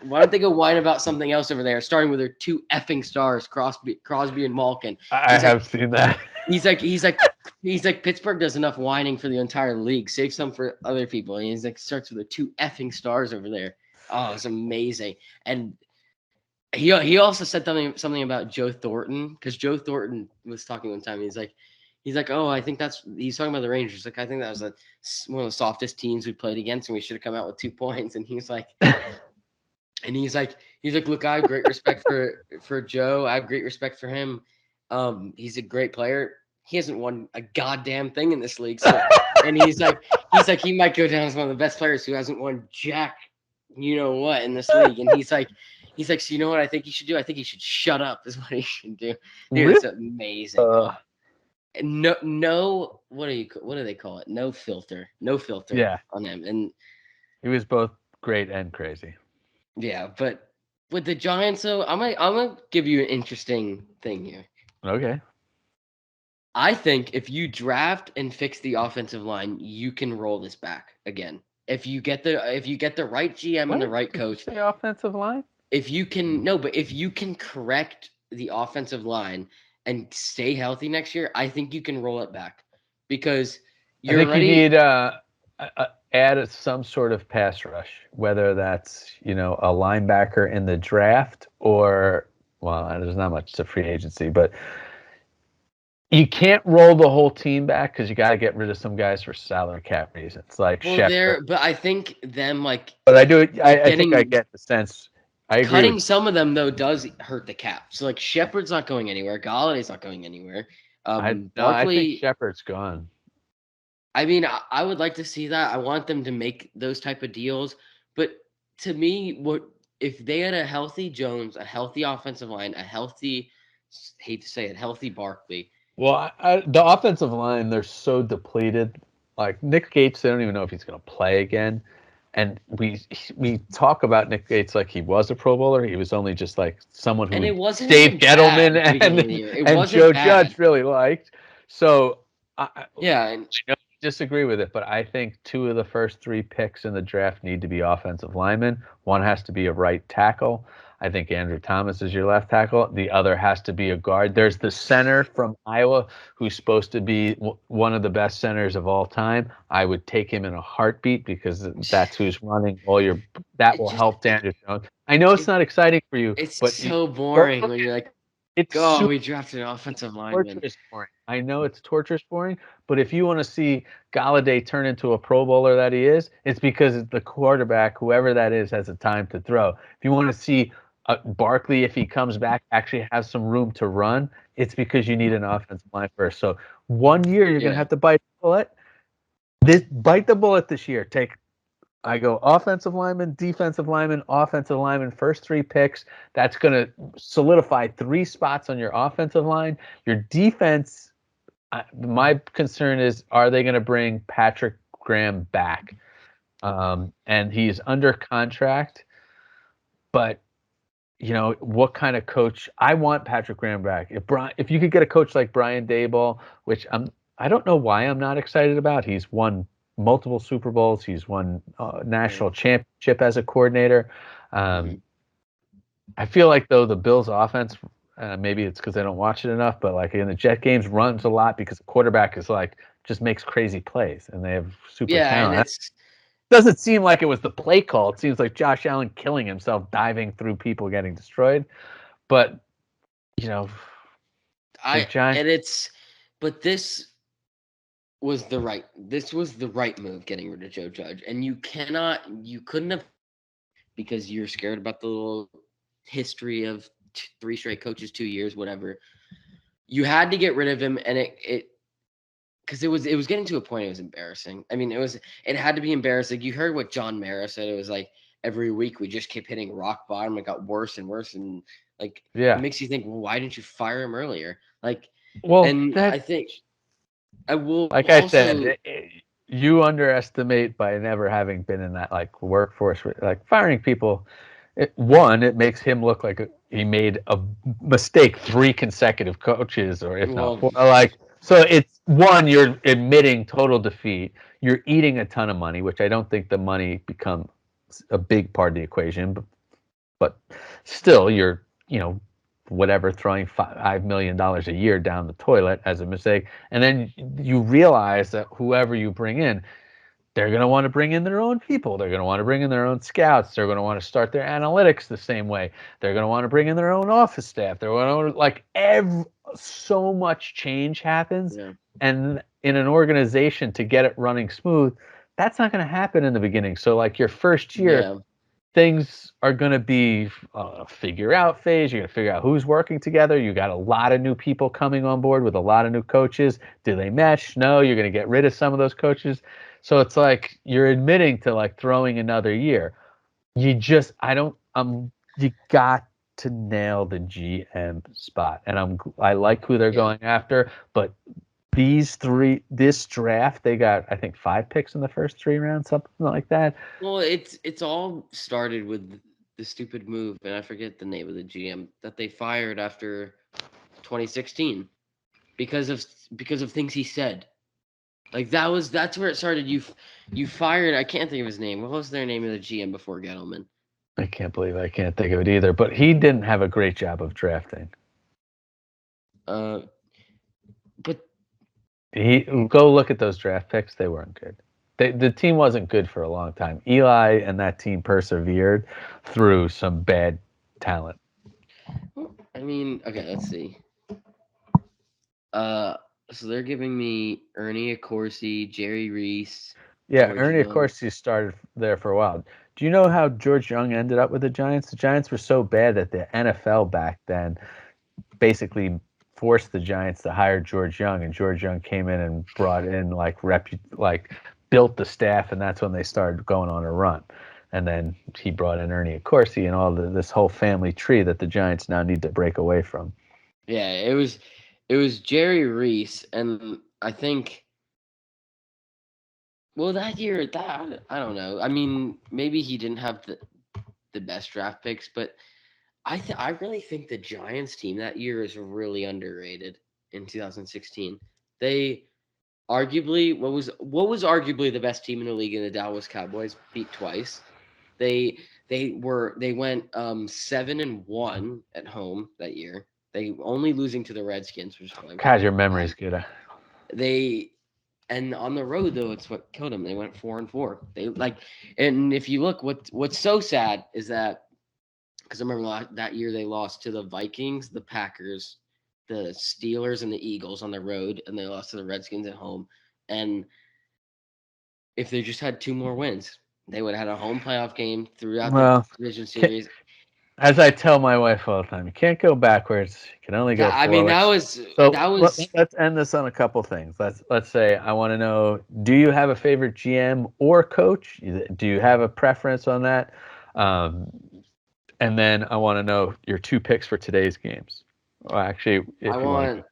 Speaker 1: Why don't they go whine about something else over there? Starting with their two effing stars, Crosby and Malkin.
Speaker 2: I have seen that.
Speaker 1: He's like Pittsburgh does enough whining for the entire league. Save some for other people. And he's like starts with the two effing stars over there. Oh, it's amazing. And he also said something about Joe Thornton, because Joe Thornton was talking one time. He's like, oh, I think he's talking about the Rangers. Like, I think that was one of the softest teams we played against, and we should have come out with 2 points. And he's like, look, I have great respect for Joe. I have great respect for him. He's a great player. He hasn't won a goddamn thing in this league. So, and he's like, he might go down as one of the best players who hasn't won jack, you know what, in this league. And he's like, so you know what I think he should do? I think he should shut up is what he should do. Dude, it's amazing. No, what do they call it? No filter.
Speaker 2: Yeah.
Speaker 1: On him. And
Speaker 2: he was both great and crazy.
Speaker 1: Yeah, but with the Giants, though, I'm gonna give you an interesting thing here.
Speaker 2: Okay.
Speaker 1: I think if you draft and fix the offensive line, you can roll this back again. If you get the right GM and the right coach,
Speaker 2: the offensive line.
Speaker 1: If you can correct the offensive line and stay healthy next year, I think you can roll it back, because
Speaker 2: you need add some sort of pass rush, whether that's a linebacker in the draft or, well, there's not much to free agency, but you can't roll the whole team back because you got to get rid of some guys for salary cap reasons, like Shepard.
Speaker 1: But I think them
Speaker 2: But I do. I think I get the sense. I agree.
Speaker 1: Cutting some of them though does hurt the cap. So like Shepard's not going anywhere. Galladay's not going anywhere.
Speaker 2: I think Shepard's gone.
Speaker 1: I mean, I would like to see that. I want them to make those type of deals. But to me, if they had a healthy Jones, a healthy offensive line, healthy Barkley.
Speaker 2: Well, the offensive line, they're so depleted. Like Nick Gates, they don't even know if he's going to play again. And we talk about Nick Gates like he was a Pro Bowler. He was only just like someone who Dave Gettleman and Joe Judge really liked. So I disagree with it, but I think 2 of the first 3 picks in the draft need to be offensive linemen. One has to be a right tackle. I think Andrew Thomas is your left tackle. The other has to be a guard. There's the center from Iowa who's supposed to be one of the best centers of all time. I would take him in a heartbeat because that's who's running all your. That
Speaker 1: It
Speaker 2: will
Speaker 1: just
Speaker 2: help Daniel Jones. I know it's
Speaker 1: it,
Speaker 2: not exciting for you,
Speaker 1: it's
Speaker 2: but
Speaker 1: so
Speaker 2: go
Speaker 1: boring
Speaker 2: look
Speaker 1: when
Speaker 2: at
Speaker 1: you're like,
Speaker 2: it's
Speaker 1: oh,
Speaker 2: super
Speaker 1: we drafted an offensive lineman.
Speaker 2: torturous boring. I know it's torturous boring, but if you want to see Galladay turn into a Pro Bowler that he is, it's because the quarterback, whoever that is, has the time to throw. If you want to see Barkley, if he comes back, actually have some room to run, it's because you need an offensive line first. So 1 year you're gonna
Speaker 1: Yeah.
Speaker 2: have to bite the bullet. Bite the bullet this year. I go offensive lineman, first 3 picks. That's going to solidify 3 spots on your offensive line. Your defense, my concern is, are they going to bring Patrick Graham back? And he's under contract, but what kind of coach? I want Patrick Graham back. If you could get a coach like Brian Daboll, which I don't know why I'm not excited about. He's won multiple Super Bowls. He's won national championship as a coordinator.
Speaker 1: Mhm.
Speaker 2: I feel like though the Bills' offense, maybe it's because I don't watch it enough, but like in the Jet games, runs a lot because the quarterback is like just makes crazy plays and they have super
Speaker 1: Yeah, and
Speaker 2: talent.
Speaker 1: it's
Speaker 2: Doesn't seem like it was the play call. It seems like Josh Allen killing himself, diving through people, getting destroyed. But you know, the
Speaker 1: I
Speaker 2: Giants.
Speaker 1: and it's but this was the right move getting rid of Joe Judge. And you couldn't have, because you're scared about the little history of 3 straight coaches, 2 years, whatever. You had to get rid of him, and it because it was getting to a point it was embarrassing. I mean, it had to be embarrassing. You heard what John Mara said. It was like every week we just kept hitting rock bottom. It got worse and worse, and like it
Speaker 2: Yeah.
Speaker 1: makes you think, well, why didn't you fire him earlier? Like,
Speaker 2: Well,
Speaker 1: and
Speaker 2: that
Speaker 1: I think I will
Speaker 2: like I said,
Speaker 1: also.
Speaker 2: you underestimate by never having been in that like workforce. Like firing people, it makes him look like he made a mistake 3 consecutive coaches, or if not
Speaker 1: Well,
Speaker 2: 4. Like so, it's one, you're admitting total defeat. You're eating a ton of money, which I don't think the money becomes a big part of the equation, but still, you're whatever, throwing $5 million a year down the toilet as a mistake, and then you realize that whoever you bring in, they're going to want to bring in their own people. They're going to want to bring in their own scouts. They're going to want to start their analytics the same way. They're going to want to bring in their own office staff. They're going to so much change happens,
Speaker 1: yeah,
Speaker 2: and in an organization to get it running smooth, that's not going to happen in the beginning. So like your first year,
Speaker 1: yeah,
Speaker 2: things are going to be a figure out phase. You're going to figure out who's working together. You got a lot of new people coming on board with a lot of new coaches. Do they mesh? No, you're going to get rid of some of those coaches. So it's like you're admitting to like throwing another year. I don't, you got to nail the GM spot. And I like who they're
Speaker 1: yeah.
Speaker 2: going after, but this draft, they got, I think, 5 picks in the first 3 rounds, something like that.
Speaker 1: Well, it's all started with the stupid move, and I forget the name of the GM that they fired after 2016 because of things he said. Like that's where it started. You fired. I can't think of his name. What was their name of the GM before Gettleman?
Speaker 2: I can't believe I can't think of it either. But he didn't have a great job of drafting.
Speaker 1: Uh, but
Speaker 2: He Go look at those draft picks; they weren't good. The team wasn't good for a long time. Eli and that team persevered through some bad talent.
Speaker 1: I mean, okay, let's see. Uh, so they're giving me Ernie Accorsi, Jerry Reese,
Speaker 2: Yeah,
Speaker 1: George
Speaker 2: Ernie, of
Speaker 1: Young.
Speaker 2: course, he started there for a while. Do you know how George Young ended up with the Giants? The Giants were so bad that the NFL back then basically forced the Giants to hire George Young, and George Young came in and brought in built the staff, and that's when they started going on a run. And then he brought in Ernie Accorsi and this whole family tree that the Giants now need to break away from.
Speaker 1: Yeah, it was Jerry Reese, and I think. Well, that year, that I don't know. I mean, maybe he didn't have the best draft picks, but I really think the Giants team that year is really underrated in 2016. They arguably what was arguably the best team in the league in the Dallas Cowboys beat twice. They They went 7-1 at home that year. They only losing to the Redskins, which is probably
Speaker 2: God, your memory's good.
Speaker 1: they and on the road though, it's what killed them. They went 4-4. They like, and if you look, what's so sad is that because I remember that year they lost to the Vikings, the Packers, the Steelers, and the Eagles on the road, and they lost to the Redskins at home. And if they just had 2 more wins, they would have had a home playoff game throughout the
Speaker 2: Well,
Speaker 1: division series.
Speaker 2: as I tell my wife all the time, you can't go backwards. You can only go
Speaker 1: I mean,
Speaker 2: forward.
Speaker 1: that
Speaker 2: So
Speaker 1: was
Speaker 2: let's end this on a couple things. Let's say I want to know: do you have a favorite GM or coach? Do you have a preference on that? Um, and then I want to know your 2 picks for today's games. Well, actually,
Speaker 1: I
Speaker 2: if you want
Speaker 1: want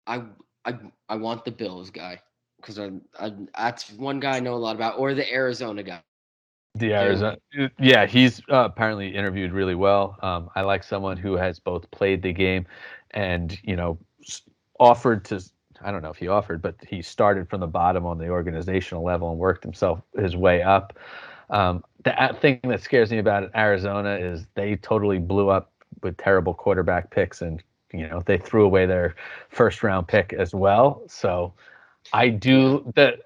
Speaker 1: I I I want the Bills guy because that's one guy I know a lot about, or the Arizona guy.
Speaker 2: the
Speaker 1: Too.
Speaker 2: Arizona, yeah, he's apparently interviewed really well. I like someone who has both played the game and offered to. I don't know if he offered, but he started from the bottom on the organizational level and worked his way up. The thing that scares me about Arizona is they totally blew up with terrible quarterback picks, and they threw away their first round pick as well. So I
Speaker 1: Yeah.
Speaker 2: do that.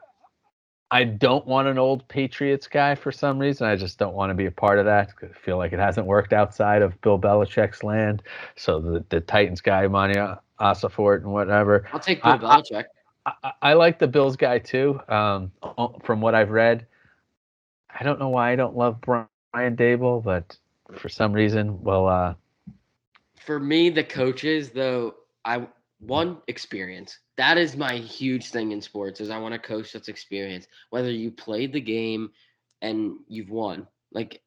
Speaker 2: I don't want an old Patriots guy for some reason. I just don't want to be a part of that. I feel like it hasn't worked outside of Bill Belichick's land. So the Titans guy, Monty Osafort and whatever.
Speaker 1: I'll take Bill
Speaker 2: I,
Speaker 1: Belichick.
Speaker 2: I like the Bills guy too. From what I've read, I don't know why I don't love Brian Dable, but for some reason, well,
Speaker 1: For me, the coaches though, I one experience. That is my huge thing in sports. Is I want a coach that's experienced. Whether you played the game and you've won, like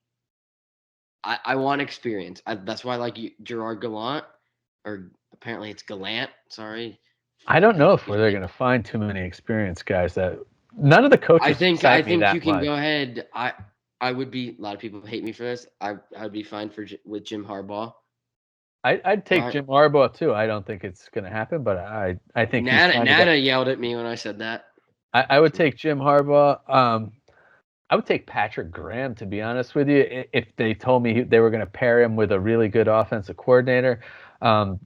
Speaker 1: I want experience. That's why I like Gerard Gallant, or apparently it's Gallant. Sorry,
Speaker 2: I don't know if
Speaker 1: excuse
Speaker 2: they're
Speaker 1: me.
Speaker 2: going to find too many experienced guys that. None of the coaches
Speaker 1: I
Speaker 2: excite me
Speaker 1: think you
Speaker 2: that
Speaker 1: can
Speaker 2: much.
Speaker 1: go ahead. I would be. A lot of people hate me for this. I'd be fine with Jim Harbaugh.
Speaker 2: I'd take
Speaker 1: Right.
Speaker 2: Jim Harbaugh too. I don't think it's going to happen, but I think he's kind of got.
Speaker 1: Nana yelled at me when I said that.
Speaker 2: I would take Jim Harbaugh. I would take Patrick Graham, to be honest with you, if they told me they were going to pair him with a really good offensive coordinator. Um,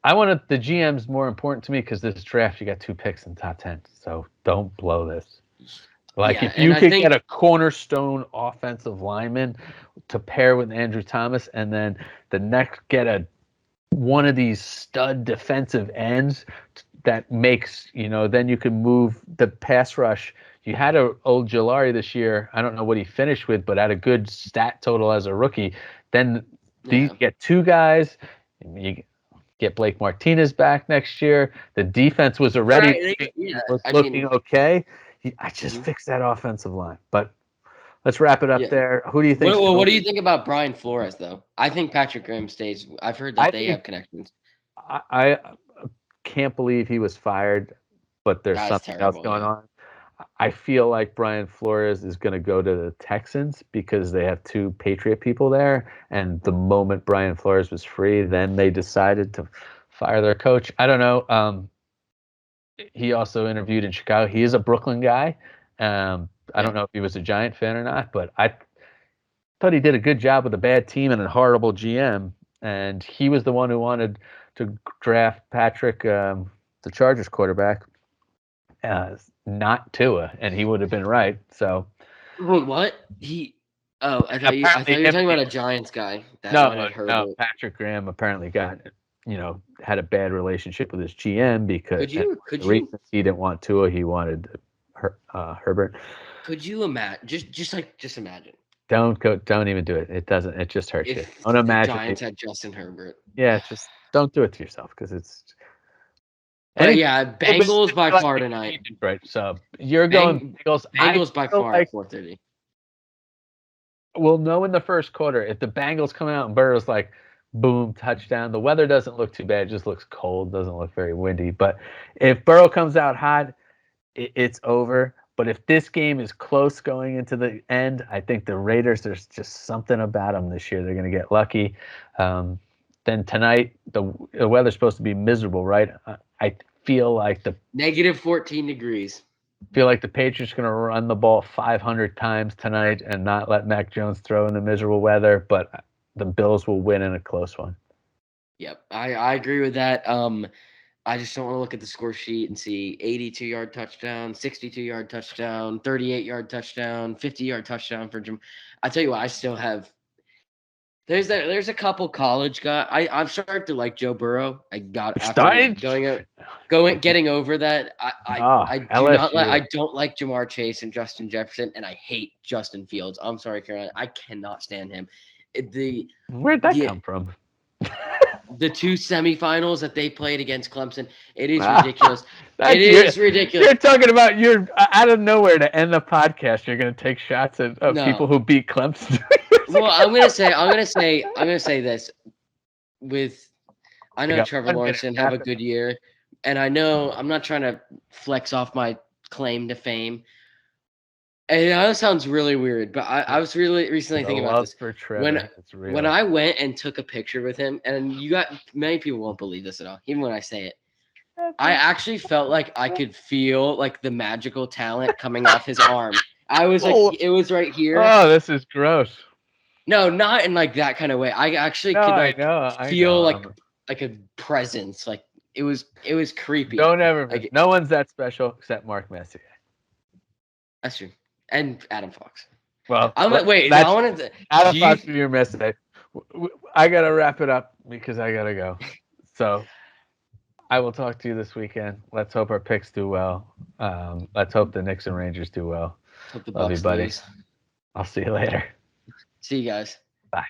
Speaker 2: I wanted the GM's more important to me because this draft you got 2 picks in the top 10, so don't blow this. Like
Speaker 1: Yeah,
Speaker 2: if
Speaker 1: and
Speaker 2: you
Speaker 1: I
Speaker 2: could get
Speaker 1: think
Speaker 2: a cornerstone offensive lineman to pair with Andrew Thomas, and then the next get one of these stud defensive ends that makes, then you can move the pass rush. You had a old Jolari this year. I don't know what he finished with, but had a good stat total as a rookie. Then you
Speaker 1: yeah,
Speaker 2: get 2 guys. You get Blake Martinez back next year. The defense was already
Speaker 1: right. Yeah, I
Speaker 2: looking
Speaker 1: mean,
Speaker 2: okay. I just
Speaker 1: mhm,
Speaker 2: fixed that offensive line. But let's wrap it up
Speaker 1: yeah.
Speaker 2: there. Who do you think's going
Speaker 1: What
Speaker 2: to
Speaker 1: do you think about Brian Flores though? I think Patrick Graham stays. I've heard that
Speaker 2: I
Speaker 1: they
Speaker 2: think
Speaker 1: have connections.
Speaker 2: I can't believe he was fired, but there's
Speaker 1: That is
Speaker 2: something else
Speaker 1: terrible.
Speaker 2: going
Speaker 1: Yeah.
Speaker 2: on. I feel like Brian Flores is going to go to the Texans because they have 2 Patriot people there. And the moment Brian Flores was free, then they decided to fire their coach. I don't know. He also interviewed in Chicago. He is a Brooklyn guy. I
Speaker 1: Yeah.
Speaker 2: don't know if he was a Giant fan or not, but I thought he did a good job with a bad team and a horrible GM. And he was the one who wanted to draft Patrick, the Chargers quarterback, not Tua, and he would have been right. So
Speaker 1: Wait, what? He? Oh, I thought
Speaker 2: apparently,
Speaker 1: you were talking about a Giants guy that wanted
Speaker 2: no,
Speaker 1: Herbert.
Speaker 2: Patrick Graham apparently had a bad relationship with his GM because and
Speaker 1: Could
Speaker 2: the
Speaker 1: you
Speaker 2: reasons he didn't want Tua, he wanted Herbert.
Speaker 1: imagine? Just imagine
Speaker 2: Don't even do it. It doesn't. It just hurts you.
Speaker 1: if
Speaker 2: Don't
Speaker 1: the
Speaker 2: imagine
Speaker 1: Giants
Speaker 2: it.
Speaker 1: had Justin Herbert.
Speaker 2: Yeah, just don't do it to yourself because it's
Speaker 1: But
Speaker 2: any.
Speaker 1: yeah, Bengals by far tonight.
Speaker 2: Right. So you're going Bengals. I
Speaker 1: Bengals by
Speaker 2: feel
Speaker 1: far at
Speaker 2: like
Speaker 1: 4:30.
Speaker 2: we'll know in the first quarter if the Bengals come out and Burrow's like, boom, touchdown. The weather doesn't look too bad; it just looks cold. Doesn't look very windy. But if Burrow comes out hot, it's over. But if this game is close going into the end, I think the Raiders. There's just something about them this year. They're going to get lucky. Then tonight, the weather's supposed to be miserable, right? I feel like
Speaker 1: Negative 14 degrees.
Speaker 2: feel like the Patriots are going to run the ball 500 times tonight and not let Mac Jones throw in the miserable weather, but the Bills will win in a close one.
Speaker 1: Yep, I agree with that. I just don't want to look at the score sheet and see 82-yard touchdown, 62-yard touchdown, 38-yard touchdown, 50-yard touchdown for Jim. I tell you what, I still have. There's a couple college guys. I've started to like Joe Burrow. I got after getting over that. I do not like.
Speaker 2: LSU.
Speaker 1: I don't like Jamar Chase and Justin Jefferson, and I hate Justin Fields. I'm sorry, Carolina. I cannot stand him.
Speaker 2: Where'd that
Speaker 1: the
Speaker 2: come from?
Speaker 1: the two semifinals that they played against Clemson. It is ridiculous. It
Speaker 2: You're,
Speaker 1: is ridiculous.
Speaker 2: You're talking about you're out of nowhere to end the podcast. You're going to take shots at people
Speaker 1: No.
Speaker 2: who beat Clemson.
Speaker 1: Well, I'm gonna say this. I know
Speaker 2: got
Speaker 1: Trevor
Speaker 2: 1
Speaker 1: Lawrence
Speaker 2: minute.
Speaker 1: didn't have a good year, and I know I'm not trying to flex off my claim to fame. And it know sounds really weird, but I was really recently
Speaker 2: The
Speaker 1: thinking about
Speaker 2: love
Speaker 1: this.
Speaker 2: for Trevor. It's real.
Speaker 1: When I went and took a picture with him, and many people won't believe this at all, even when I say it. I actually felt like I could feel like the magical talent coming off his arm. I was like, it was right here.
Speaker 2: Oh, this is gross.
Speaker 1: No, not in like that kind of way. I actually could like feel like a presence. Like it was creepy.
Speaker 2: Don't ever.
Speaker 1: Like,
Speaker 2: no one's that special except Mark Messier.
Speaker 1: That's true. And Adam Fox.
Speaker 2: Well,
Speaker 1: I wanted to.
Speaker 2: Adam Fox for your Messier. I gotta wrap it up because I gotta go. So I will talk to you this weekend. Let's hope our picks do well. Let's hope the Knicks and Rangers do well.
Speaker 1: Hope the
Speaker 2: Love you,
Speaker 1: Bucks
Speaker 2: buddy.
Speaker 1: lose.
Speaker 2: I'll see you later.
Speaker 1: See you guys.
Speaker 2: Bye.